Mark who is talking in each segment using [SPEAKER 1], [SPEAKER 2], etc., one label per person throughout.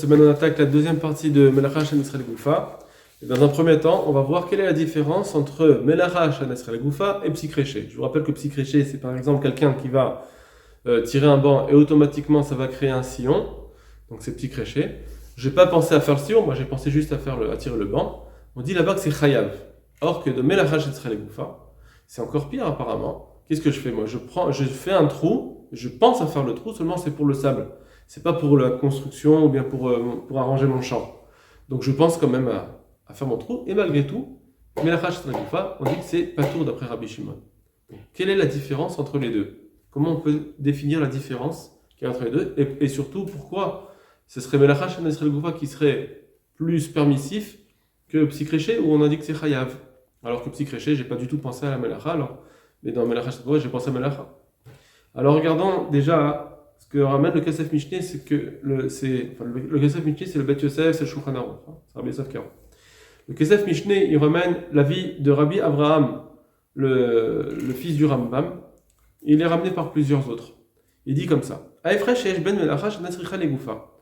[SPEAKER 1] cette semaine, on attaque la deuxième partie de Melacha Shenesrei Goufa. Et dans un premier temps, on va voir quelle est la différence entre Melacha Shenesrei Goufa et Psikreché. Je vous rappelle que Psikreché, c'est par exemple quelqu'un qui va tirer un banc et automatiquement ça va créer un sillon. Donc c'est Psikreché. Je n'ai pas pensé à faire le sillon, moi j'ai pensé juste à tirer le banc. On dit là-bas que c'est Chayav. Or que de Melacha Shenesrei Goufa, c'est encore pire apparemment. Qu'est-ce que je fais moi? Je fais un trou, je pense à faire le trou, seulement c'est pour le sable. C'est pas pour la construction ou bien pour arranger mon champ. Donc je pense quand même à faire mon trou. Et malgré tout, Melacha Shenesrei Goufa, on dit que c'est Patour d'après Rabbi Shimon. Quelle est la différence entre les deux? Comment on peut définir la différence qu'il y a entre les deux? Et surtout, pourquoi ce serait Melacha Shenesrei Goufa qui serait plus permissif que Psikreché où on a dit que c'est Chayav? Alors que Psikreché, j'ai pas du tout pensé à la Melacha, mais dans Melacha Shenesrei Goufa, j'ai pensé à Melacha. Alors regardons déjà ce que ramène le Kesef Mishneh, c'est que le Kesef Mishneh, c'est le Bet Yosef, c'est le Shulchan Aruch, c'est Rabbi Yosef Karo. Le Kesef Mishneh, il ramène la vie de Rabbi Avraham, le fils du Rambam. Il est ramené par plusieurs autres. Il dit comme ça: Aefresh sheyesh ben Melacha shenesrei legoufa.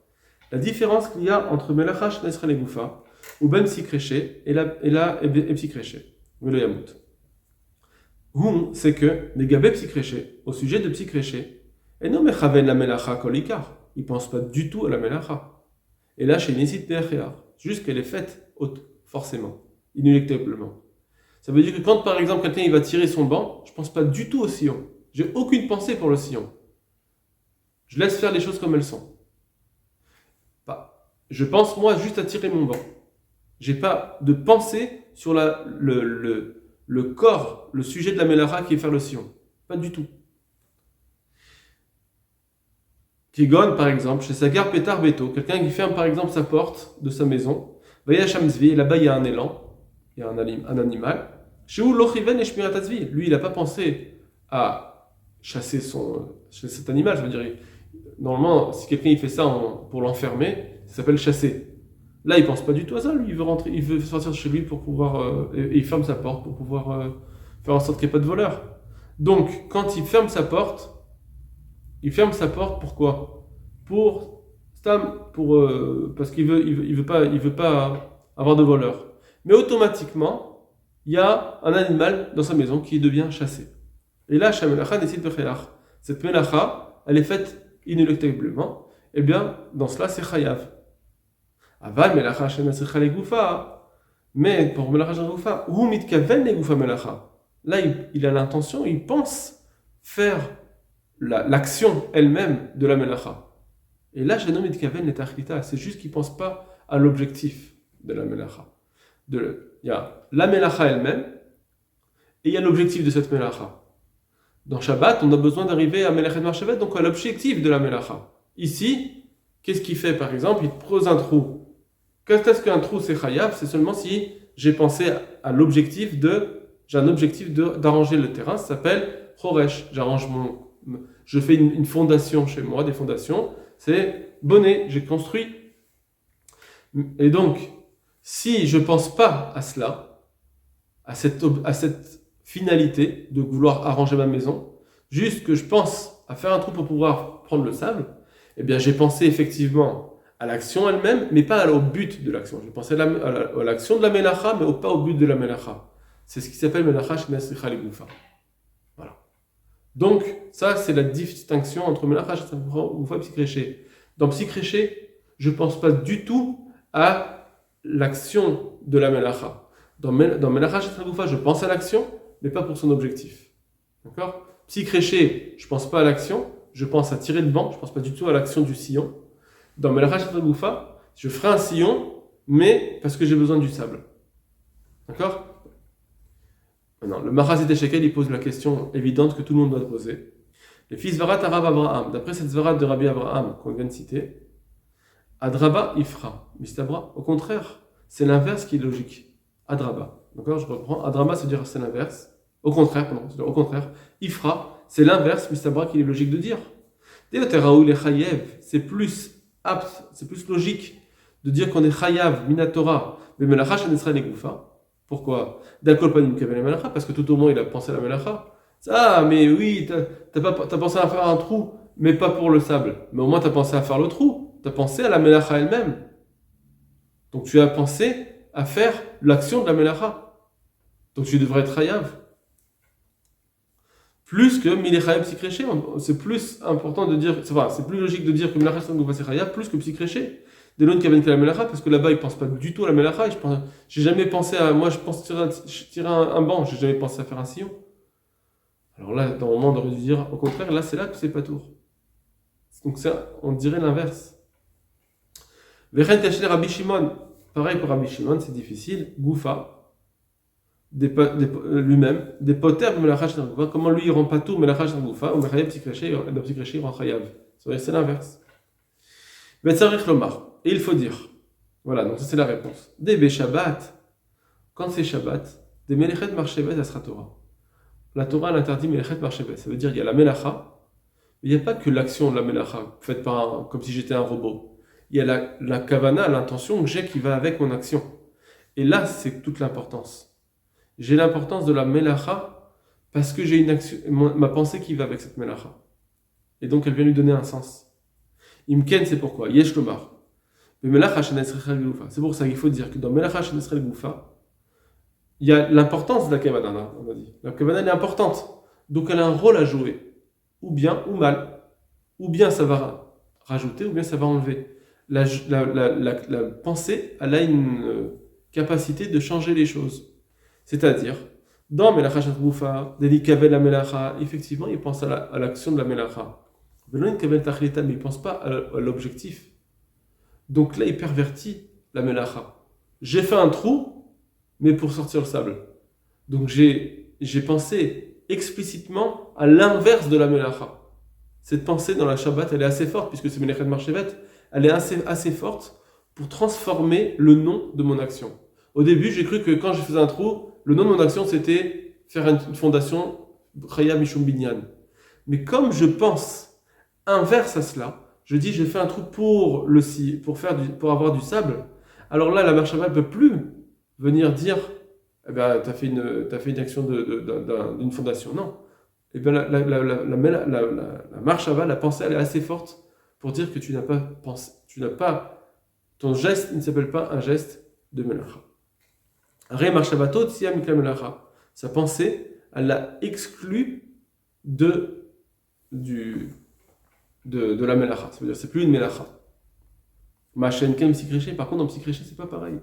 [SPEAKER 1] La différence qu'il y a entre Melacha shenesrei legoufa ou ben Psikreché et Psikreché, le Yamut. C'est que les Gabé Psikreché, au sujet de Psikreché, et non mechaven la Melacha kolikar, il ne pense pas du tout à la Melacha. Et là, chez Nisit Be'achear, juste qu'elle est faite haute, forcément, inéluctablement. Ça veut dire que quand, par exemple, quelqu'un il va tirer son banc, je ne pense pas du tout au sillon. J'ai aucune pensée pour le sillon. Je laisse faire les choses comme elles sont. Je pense, moi, juste à tirer mon banc. Je n'ai pas de pensée sur le corps, le sujet de la Melacha qui est faire le sillon. Pas du tout. Kigon, par exemple, chez Sagar Petar Beto, quelqu'un qui ferme par exemple sa porte de sa maison, Vayashamzvi, et là-bas il y a un élan, il y a un animal. Chez Lochiven et Shmiratzvi, lui il n'a pas pensé à chasser cet animal, je veux dire. Normalement, si quelqu'un il fait ça pour l'enfermer, ça s'appelle chasser. Là il pense pas du tout à ça, lui il veut rentrer, il veut sortir de chez lui pour pouvoir, et il ferme sa porte pour pouvoir faire en sorte qu'il n'y ait pas de voleur. Donc quand il ferme sa porte, pourquoi? Parce qu'il veut pas avoir de voleur. Mais automatiquement, il y a un animal dans sa maison qui devient chassé. Et là, Melacha décide de faire. Cette Melacha, elle est faite inéluctablement. Eh bien, dans cela, c'est Chayav. Aval Melacha Shenesrei Goufa. Mais pour Melacha Shenesrei Goufa, ou mitkaven le Goufa Melacha. Là, il a l'intention, il pense faire l'action elle-même de la Melacha. Et là, She'eino mitkaven letachlita, c'est juste qu'il ne pense pas à l'objectif de la Melacha. Il y a la Melacha elle-même, et il y a l'objectif de cette Melacha. Dans Shabbat, on a besoin d'arriver à Melachet Marchavet, donc à l'objectif de la Melacha. Ici, qu'est-ce qu'il fait par exemple? Il pose un trou. Qu'est-ce qu'un trou c'est Chayav? C'est seulement si j'ai pensé à l'objectif j'ai un objectif d'arranger le terrain, ça s'appelle Choresh. Je fais une fondation chez moi, des fondations, c'est bonnet, j'ai construit. Et donc, si je ne pense pas à cela, à cette finalité de vouloir arranger ma maison, juste que je pense à faire un trou pour pouvoir prendre le sable, eh bien j'ai pensé effectivement à l'action elle-même, mais pas au but de l'action. J'ai pensé à l'action de la Melacha, mais pas au but de la Melacha. C'est ce qui s'appelle Melacha Shenesrei Goufa. Voilà. Donc, ça, c'est la distinction entre Melacha Shenesrei Goufa et Psikreché. Dans Psikreché, je ne pense pas du tout à l'action de la Melacha. Dans Melacha Shenesrei Goufa, je pense à l'action, mais pas pour son objectif. D'accord? Psikreché, je ne pense pas à l'action, je pense à tirer le banc, je ne pense pas du tout à l'action du sillon. Dans Melacha Shenesrei Goufa, je ferai un sillon, mais parce que j'ai besoin du sable. D'accord? Maintenant, le Machatzit Shekel, il pose la question évidente que tout le monde doit poser. Les fils Varat Arav Abraham, d'après cette Varat de Rabbi Abraham qu'on vient de citer, Adraba Ifra, Mistabra, au contraire, c'est l'inverse qui est logique. Adraba. D'accord, je reprends. Adraba, c'est dire c'est l'inverse. Au contraire, Ifra, c'est l'inverse, Mistabra, qu'il est logique de dire. Deoteraou le Chayev, c'est plus apte, c'est plus logique de dire qu'on est Chayav, Minatora, mais Melacha Shenesrei Goufa. Pourquoi? Parce que tout au moins il a pensé à la Melacha. Ah, mais oui, t'as pensé à faire un trou, mais pas pour le sable. Mais au moins t'as pensé à faire le trou. tu as pensé à la melacha elle-même. Donc tu as pensé à faire l'action de la melacha. Donc tu devrais être chayav. Plus que milechayab psikréché, c'est plus important de dire, c'est plus logique de dire que melacha c'est chayav plus que psikréché. Des l'autre qui avait la melacha, parce que là-bas ils ne pensent pas du tout à la melacha. J'ai jamais pensé à, moi je pense tirer un banc, j'ai jamais pensé à faire un sillon. Alors là, dans le moment, on aurait dû dire, au contraire, là c'est là que c'est pas tour. Donc ça, on dirait l'inverse. Vechen Tachel Rabbi Shimon, pareil pour Rabbi Shimon, c'est difficile. Goufa, lui-même, des poter Melacha Shel Goufa, comment lui il rend pas tout Melacha Shel Goufa, ou Mechayev Psikreché, dans Psikreché il rend Chayav. C'est l'inverse. Vetzarich Lomar, et il faut dire, voilà, donc ça c'est la réponse. Des Shabbat, quand c'est Shabbat, des Melechet Marchevet Asra Torah. La Torah elle interdit Melechet Marchevet, ça veut dire qu'il y a la Melacha. Il n'y a pas que l'action de la melacha, faite comme si j'étais un robot. Il y a la kavana, l'intention que j'ai qui va avec mon action. Et là, c'est toute l'importance. J'ai l'importance de la melacha parce que j'ai une action, ma pensée qui va avec cette melacha. Et donc, elle vient lui donner un sens. Imken, c'est pourquoi. Yesh lomar. C'est pour ça qu'il faut dire que dans melacha shenesrel goufa, il y a l'importance de la kavana, on a dit. La kavana, elle est importante. Donc, elle a un rôle à jouer. Ou bien ou mal. Ou bien ça va rajouter, ou bien ça va enlever. La pensée, elle a une capacité de changer les choses. C'est-à-dire, dans Melacha Shatboufa, Delikavel la Melacha, effectivement, il pense à l'action de la Melacha. Mais il ne pense pas à l'objectif. Donc là, il pervertit la Melacha. J'ai fait un trou, mais pour sortir le sable. Donc j'ai pensé explicitement à l'inverse de la melacha. Cette pensée dans la Shabbat, elle est assez forte, puisque c'est Melechet Marchevet, elle est assez forte pour transformer le nom de mon action. Au début, j'ai cru que quand je faisais un trou, le nom de mon action, c'était faire une fondation, Chaya Mishum Binyan. Mais comme je pense inverse à cela, je dis, j'ai fait un trou pour avoir du sable, alors là, la Marshava ne peut plus venir dire eh ben, tu as fait une action d'une fondation. Non. Eh bien, la marche à la pensée, elle est assez forte pour dire que tu n'as pas pensé, ton geste ne s'appelle pas un geste de melacha. Ré marche à tia mikla melacha. Sa pensée, elle l'a exclue de la melacha. Ça veut dire, c'est plus une melacha. Machenkem psikréché, par contre, dans psikréché, c'est pas pareil.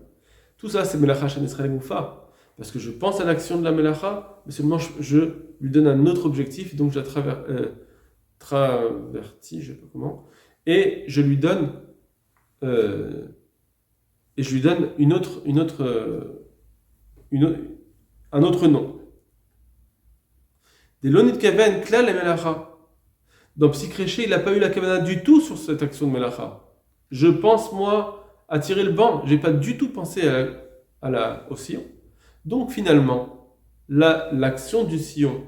[SPEAKER 1] Tout ça, c'est melacha shenesrel goufa. Parce que je pense à l'action de la melacha, mais seulement je lui donne un autre objectif, donc je la travertis, je ne sais pas comment, et je lui donne un autre nom. Des lonit kaven klal la melacha. Dans Psikréché, il n'a pas eu la kavana du tout sur cette action de melacha. Je pense, moi, à tirer le banc. Je n'ai pas du tout pensé au sillon. Donc finalement, l'action du sillon,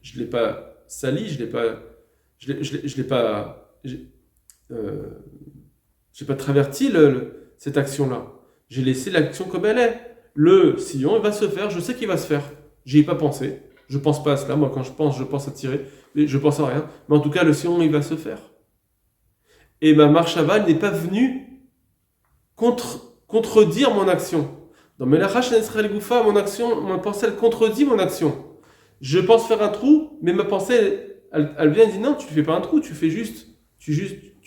[SPEAKER 1] je ne l'ai pas sali, je l'ai pas traverti cette action-là. J'ai laissé l'action comme elle est. Le sillon, il va se faire, je sais qu'il va se faire. J'y ai pas pensé, je pense pas à cela. Moi, quand je pense à tirer, je pense à rien. Mais en tout cas, le sillon, il va se faire. Et ma marche aval n'est pas venue contredire mon action. Dans Melacha Shenesrel Goufa, ma pensée, elle contredit mon action. Je pense faire un trou, mais ma pensée, elle vient et dit non, tu ne fais pas un trou, tu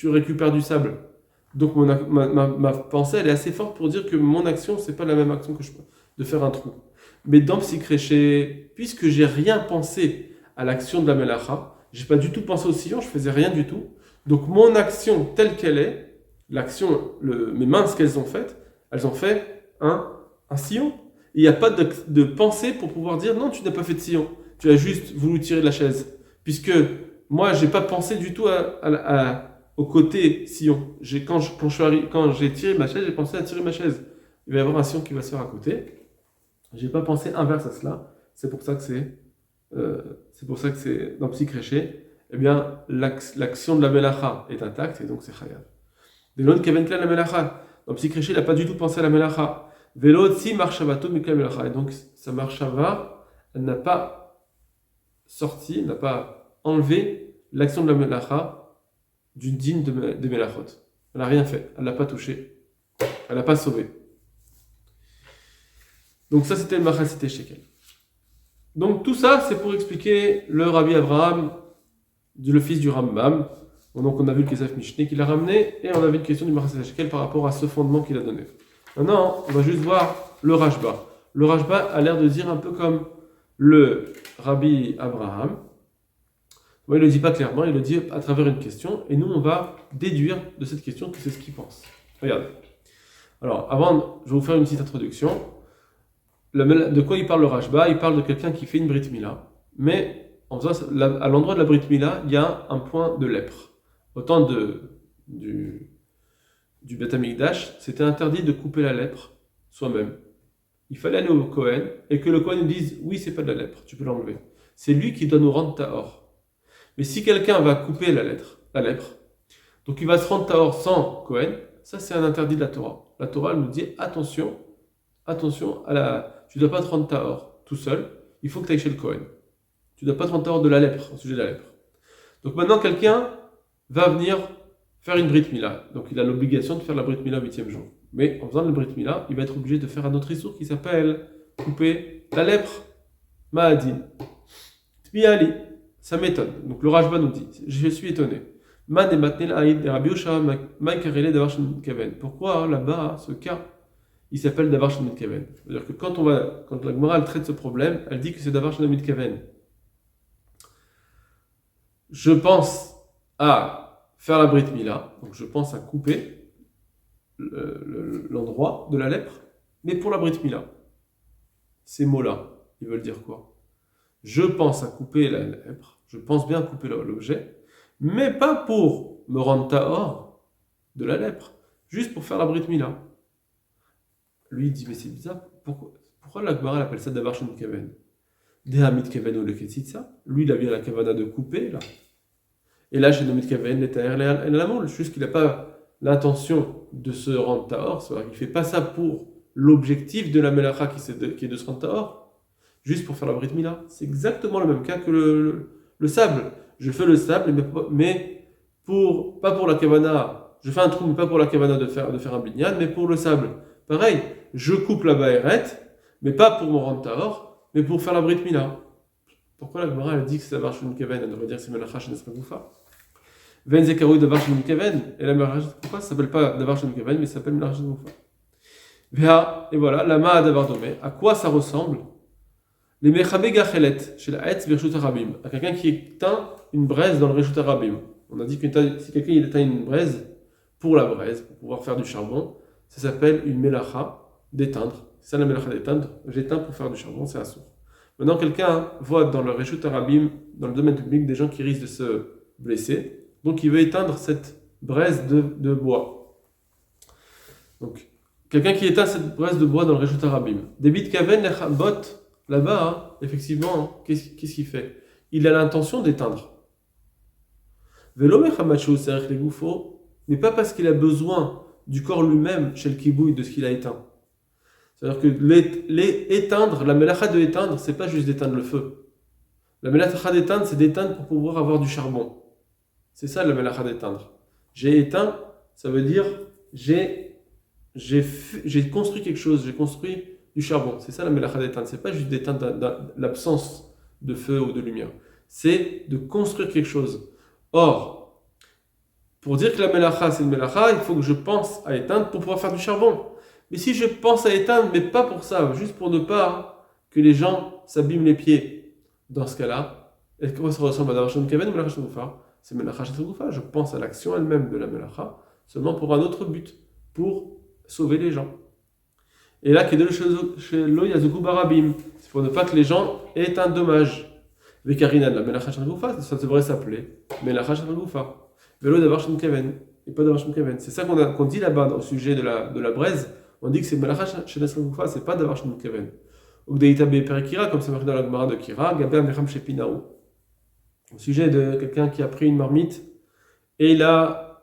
[SPEAKER 1] récupères du sable. Donc ma pensée, elle est assez forte pour dire que mon action, c'est pas la même action que de faire un trou. Mais dans Psikréché, puisque j'ai rien pensé à l'action de la Melacha, j'ai pas du tout pensé au sillon, je faisais rien du tout. Donc mon action telle qu'elle est, mes mains, ce qu'elles ont fait un sillon. Il n'y a pas de pensée pour pouvoir dire non, tu n'as pas fait de sillon. Tu as juste voulu tirer de la chaise. Puisque moi, je n'ai pas pensé du tout au côté sillon. Quand j'ai tiré ma chaise, j'ai pensé à tirer ma chaise. Il va y avoir un sillon qui va se faire à côté. Je n'ai pas pensé inverse à cela. C'est pour ça que c'est dans Psikréché. Eh bien, l'action de la Melacha est intacte et donc c'est Chayav. De l'autre, Kevin Klein la Melacha. Dans Psikréché, il n'a pas du tout pensé à la Melacha. Vélo si marchavato mikla melacha. Et donc sa marchava, elle n'a pas sorti, elle n'a pas enlevé l'action de la melacha du digne de melachot. Elle n'a rien fait, elle ne l'a pas touché, elle n'a pas sauvé. Donc ça, c'était le Machasité Shekel. Donc tout ça, c'est pour expliquer le Rabbi Abraham, le fils du Rambam. Donc on a vu le Kesef Mishneh qu'il a ramené, et on a vu une question du Machasité Shekel par rapport à ce fondement qu'il a donné. Maintenant, on va juste voir le Rashba. Le Rashba a l'air de dire un peu comme le Rabbi Abraham. Bon, il ne le dit pas clairement, il le dit à travers une question, et nous on va déduire de cette question que c'est ce qu'il pense. Regardez. Alors, avant, je vais vous faire une petite introduction. De quoi il parle le Rashba? Il parle de quelqu'un qui fait une Brit Mila, mais en faisant, à l'endroit de la Brit Mila, il y a un point de lèpre. Au temps du Beth Amikdash, c'était interdit de couper la lèpre soi-même. Il fallait aller au Kohen, et que le Kohen nous dise « Oui, c'est pas de la lèpre, tu peux l'enlever ». C'est lui qui doit nous rendre tahor. Mais si quelqu'un va couper la lèpre, donc il va se rendre tahor sans Kohen, ça c'est un interdit de la Torah. La Torah elle nous dit attention, tu ne dois pas te rendre tahor tout seul, il faut que tu ailles chez le Kohen. Tu ne dois pas te rendre tahor de la lèpre, au sujet de la lèpre. Donc maintenant quelqu'un va venir faire une Brit Mila. Donc il a l'obligation de faire la Brit Mila au 8e jour. Mais en faisant la Brit Mila, il va être obligé de faire un autre issour qui s'appelle couper la lèpre. Ma'adin. Tbiali. Ça m'étonne. Donc le Rashba nous dit, je suis étonné. Pourquoi là-bas, ce cas, il s'appelle Davar Shem Mitkaven? C'est-à-dire que quand la Gemara traite ce problème, elle dit que c'est Davar Shem Mitkaven. Je pense à faire la Brit Mila, donc je pense à couper l'endroit de la lèpre, mais pour la Brit Mila. Ces mots-là, ils veulent dire quoi? Je pense à couper la lèpre, je pense bien couper l'objet, mais pas pour me rendre tahor de la lèpre, juste pour faire la Brit Mila. Lui, il dit, mais c'est bizarre, pourquoi la Gemara appelle ça Davar Shem Mitkaven? Deha Mitkaven ou le Ketzitza, lui, il a bien la kavana de couper, là. Et là, chez le Mitkaven, les Taher, l'amour, juste qu'il n'a pas l'intention de se rendre tahor, c'est-à-dire qu'il ne fait pas ça pour l'objectif de la Melacha qui est de se rendre tahor, juste pour faire la Brit Mila. C'est exactement le même cas que le sable. Je fais le sable, mais pas pour la kavana. Je fais un trou, mais pas pour la kavana de faire un binyan, mais pour le sable. Pareil, je coupe la baïret, mais pas pour me rendre tahor, mais pour faire la Brit Mila. Pourquoi la Gemara elle dit que c'est Davar Shem Mitkaven? Elle devrait dire que c'est Melacha Shenes Goufa. Ven Zekaroui Davar Shem Mitkaven, et la Melacha Shenes Goufa, ça s'appelle pas Davar Shem Mitkaven, mais ça s'appelle Melacha Shenes Goufa. Et voilà, la Ma'a Davar Domé. À quoi ça ressemble? Les Mechabé Gachelet, chez la Hetz Birshut Harabim, à quelqu'un qui éteint une braise dans le Reshut Harabim. On a dit que si quelqu'un éteint une braise, pour la braise, pour pouvoir faire du charbon, ça s'appelle une Melacha d'éteindre. C'est ça la Melacha d'éteindre, j'éteins pour faire du charbon, c'est assourd. Maintenant, quelqu'un voit dans le Reshut Harabim, dans le domaine public, des gens qui risquent de se blesser, donc il veut éteindre cette braise de bois. Donc, quelqu'un qui éteint cette braise de bois dans le Reshut Harabim. Debit Kaven Lechabot, là-bas, effectivement, qu'est-ce qu'il fait? Il a l'intention d'éteindre. Velo Mechamachu Serech Legoufo, mais pas parce qu'il a besoin du corps lui-même chez le kibouï de ce qu'il a éteint. C'est-à-dire que éteindre, la melacha de éteindre, c'est pas juste d'éteindre le feu. La melacha d'éteindre, c'est d'éteindre pour pouvoir avoir du charbon. C'est ça la melacha d'éteindre. J'ai éteint, ça veut dire j'ai construit quelque chose, j'ai construit du charbon. C'est ça la melacha d'éteindre. C'est pas juste d'éteindre l'absence de feu ou de lumière. C'est de construire quelque chose. Or, pour dire que la melacha c'est une melacha, il faut que je pense à éteindre pour pouvoir faire du charbon. Mais si je pense à éteindre, mais pas pour ça, juste pour ne pas que les gens s'abîment les pieds, dans ce cas-là, est-ce que ça ressemble à Davar Shem Mitkaven ou Melacha Shenes Goufa? C'est Melacha Shenes Goufa. Je pense à l'action elle-même de la melacha, seulement pour un autre but, pour sauver les gens. Et là, c'est pour ne pas que les gens aient un dommage. Vekarina de la Melacha Shenes Goufa, ça devrait s'appeler Melacha Shenes Goufa. Velo Davar Shem Mitkaven, et pas Davar Shem Mitkaven. C'est ça qu'on dit là-bas au sujet de la braise. On dit que c'est Melacha Shenes Goufa, c'est pas Davar Shem Mitkaven. Ugdeita Be'Perikira, comme c'est marqué dans la Gemara de Kira, Gabé Amecham Shepinaou. Au sujet de quelqu'un qui a pris une marmite et il l'a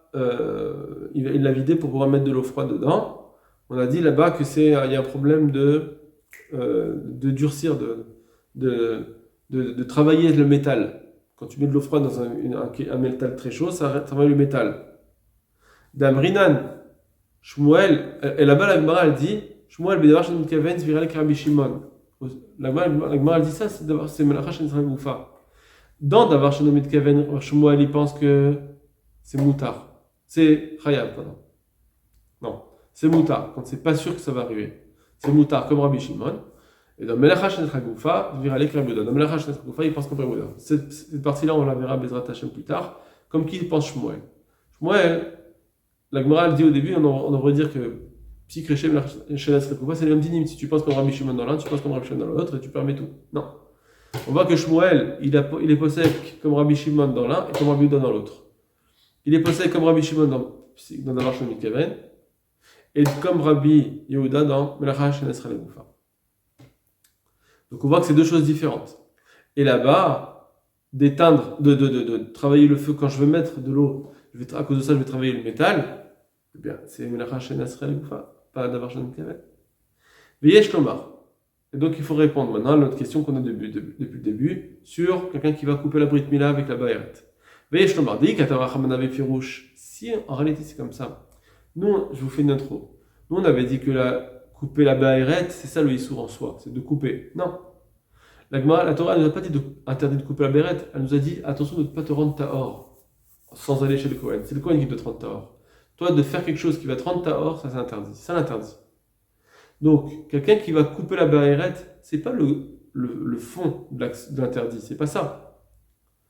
[SPEAKER 1] vidé pour pouvoir mettre de l'eau froide dedans. On a dit là-bas que il y a un problème de durcir, de travailler le métal. Quand tu mets de l'eau froide dans un métal très chaud, ça travaille le métal. D'Amrinan, Shmuel, et là-bas la Gemara elle dit, Shmuel bedavar shen mitkaven zviral Rabbi Shimon. La Gemara elle dit ça, c'est melacha shen Israël goufa. Dans davar shen mitkaven, Shmuel il pense que c'est moutar. C'est khayab, pardon. Non, c'est moutar, quand c'est pas sûr que ça va arriver. C'est moutar comme Rabbi Shimon. Et dans Melacha Shenet Hagoufa, Viralek Rabbi. Dans Melacha Shenet Hagoufa, il pense comme Rabbi. Cette partie-là, on la verra Bezrat Hashem plus tard, comme qui pense Shmuel. Shmuel, la Gemara dit au début, on devrait dire que si Krishem Shenet Hagoufa, c'est le même dinim. Si tu penses comme Rabbi Shimon dans l'un, tu penses comme Rabbi Shimon dans l'autre, et tu permets tout. Non. On voit que Shmuel, il est possède comme Rabbi Shimon dans l'un et comme Rabbi Yehuda dans l'autre. Il est possède comme Rabbi Shimon dans Davar Shen Mitkaven, et comme Rabbi Yehuda dans Melacha Shenet Hagoufa. Donc on voit que c'est deux choses différentes. Et là-bas, d'éteindre, de travailler le feu quand je veux mettre de l'eau, à cause de ça je vais travailler le métal, eh bien c'est Melacha Shenet Hagoufa, pas Davar Shen Mitkaven. Veyesh Lomar. Et donc il faut répondre maintenant à notre question qu'on a depuis le début sur quelqu'un qui va couper la Brit Mila avec la Baïret. Veyesh Lomar, dit Katavra Hamanav Firouche. Si en réalité c'est comme ça, nous, je vous fais une intro. Nous on avait dit que couper la Baïret, c'est ça le Issour en soi, c'est de couper. Non. La Torah ne nous a pas dit interdit de couper la Baïret, elle nous a dit attention de ne pas te rendre Tahor sans aller chez le Kohen. C'est le Kohen qui te rend Tahor. Toi, de faire quelque chose qui va te rendre Tahor, ça c'est interdit. Ça l'interdit. Donc, quelqu'un qui va couper la Baïret, c'est pas le fond de l'interdit, c'est pas ça.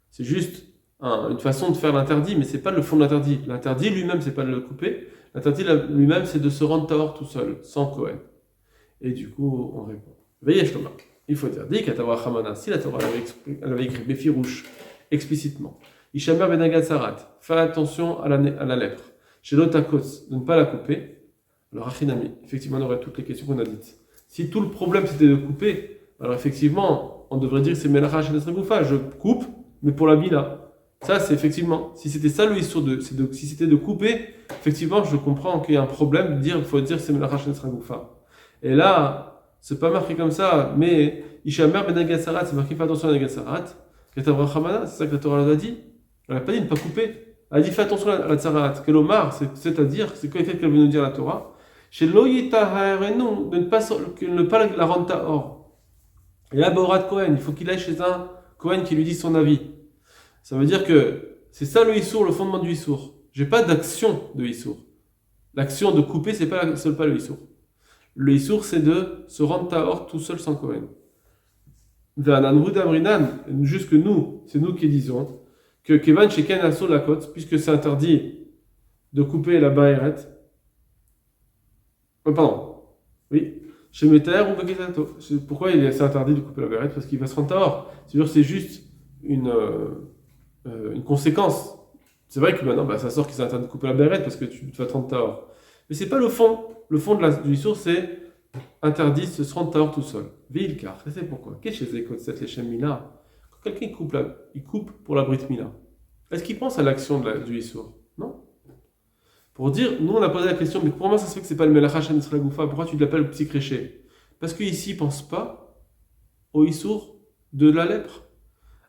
[SPEAKER 1] C'est juste une façon de faire l'interdit, mais c'est pas le fond de l'interdit. L'interdit lui-même, c'est pas de le couper. L'interdit lui-même, c'est de se rendre Tahor tout seul, sans Kohen. Et du coup, on répond. Veillez, Shloma. Il faut dire, si la Torah avait écrit Befirouche explicitement, Ishamer Benagat Sarat, fais attention à la lèpre, chez l'Otakos, de ne pas la couper, alors Achinami, effectivement, on aurait toutes les questions qu'on a dites. Si tout le problème c'était de couper, alors effectivement, on devrait dire que c'est Melacha Shenet Hagoufa, je coupe, mais pour la Bila. Ça, c'est effectivement, si c'était ça le Issour, si c'était de couper, effectivement, je comprends qu'il y a un problème, il faut dire que c'est Melacha Shenet Hagoufa. Et là, c'est pas marqué comme ça, mais Ishamer ben Agatsarat, c'est marqué fais attention à Agatsarat. Katavra Hamana, c'est ça que la Torah a dit. Elle n'a pas dit de ne pas couper. Elle a dit fais attention à la Tsarat. Kelomar, c'est-à-dire, c'est quoi qu'elle veut nous dire la Torah? Chez Loyita de ne pas la rendre Tahor. Et là, Borat Kohen, il faut qu'il aille chez un Kohen qui lui dise son avis. Ça veut dire que c'est ça le Issour, le fondement du Issour. J'ai pas d'action de Issour. L'action de couper, c'est pas le Issour. Le Issour, c'est de se rendre Tahor tout seul sans Kohen. Juste que nous, c'est nous qui disons que Kevan Sheken Asur la côte, puisque c'est interdit de couper la Baïret. Pardon. Oui. Chez Meter ou Bakesato. Pourquoi c'est interdit de couper la Baïret? Parce qu'il va se rendre Tahor. C'est-à-dire c'est juste une conséquence. C'est vrai que maintenant, ça sort qu'il est interdit de couper la Baïret parce que tu vas te rendre Tahor. Mais c'est pas le fond. Le fond du Issour, c'est interdit de se rendre Tahor tout seul. Vilkar, c'est pourquoi. Qu'est-ce que c'est cette Lechem Mila? Quand quelqu'un il coupe pour la Brit Mila, est-ce qu'il pense à l'action du Issour? Non. Pour dire, nous on a posé la question, mais comment ça se fait que c'est pas le Melacha Shenet Hagoufa? Pourquoi tu l'appelles le petit créché? Parce qu'ici, il pense pas au Issour de la lèpre.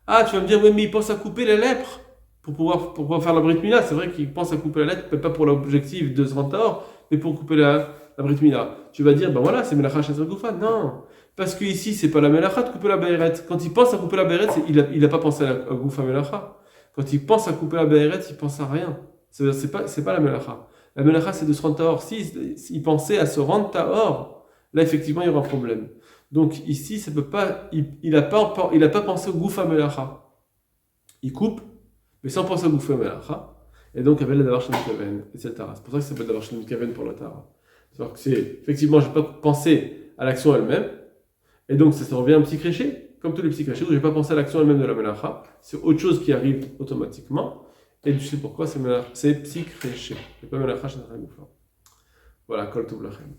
[SPEAKER 1] Ah, tu vas me dire, oui, mais il pense à couper la lèpre pour pouvoir faire la Brit Mila. C'est vrai qu'il pense à couper la lèpre, pas pour l'objectif de se rendre Tahor, mais pour couper la Brit Mila. Tu vas dire, voilà, c'est Melacha Shenet Hagoufa. Non, parce que ici, c'est pas la Melacha de couper la Baïret. Quand il pense à couper la Baïret, il n'a pas pensé à Goufa Melacha. Quand il pense à couper la Baïret, il pense à rien. C'est pas la Melacha. La Melacha, c'est de se rendre Tahor. S'il pensait à se rendre Tahor, là, effectivement, il y aura un problème. Donc ici, ça peut pas. Il n'a pas pensé au Goufa Melacha. Il coupe, mais sans penser au Goufa Melacha. Et donc, avec la Davar Shen Mitkaven, etc. C'est pour ça que ça s'appelle Davar Shen Mitkaven pour la Tara. C'est-à-dire que effectivement, je n'ai pas pensé à l'action elle-même. Et donc, ça revient un petit créché, comme tous les petits créchés, où je n'ai pas pensé à l'action elle-même de la Melacha. C'est autre chose qui arrive automatiquement. Et tu sais pourquoi c'est petit créché. C'est pas Melacha Shenet Hagoufa. Voilà, Kol Tov Lachem.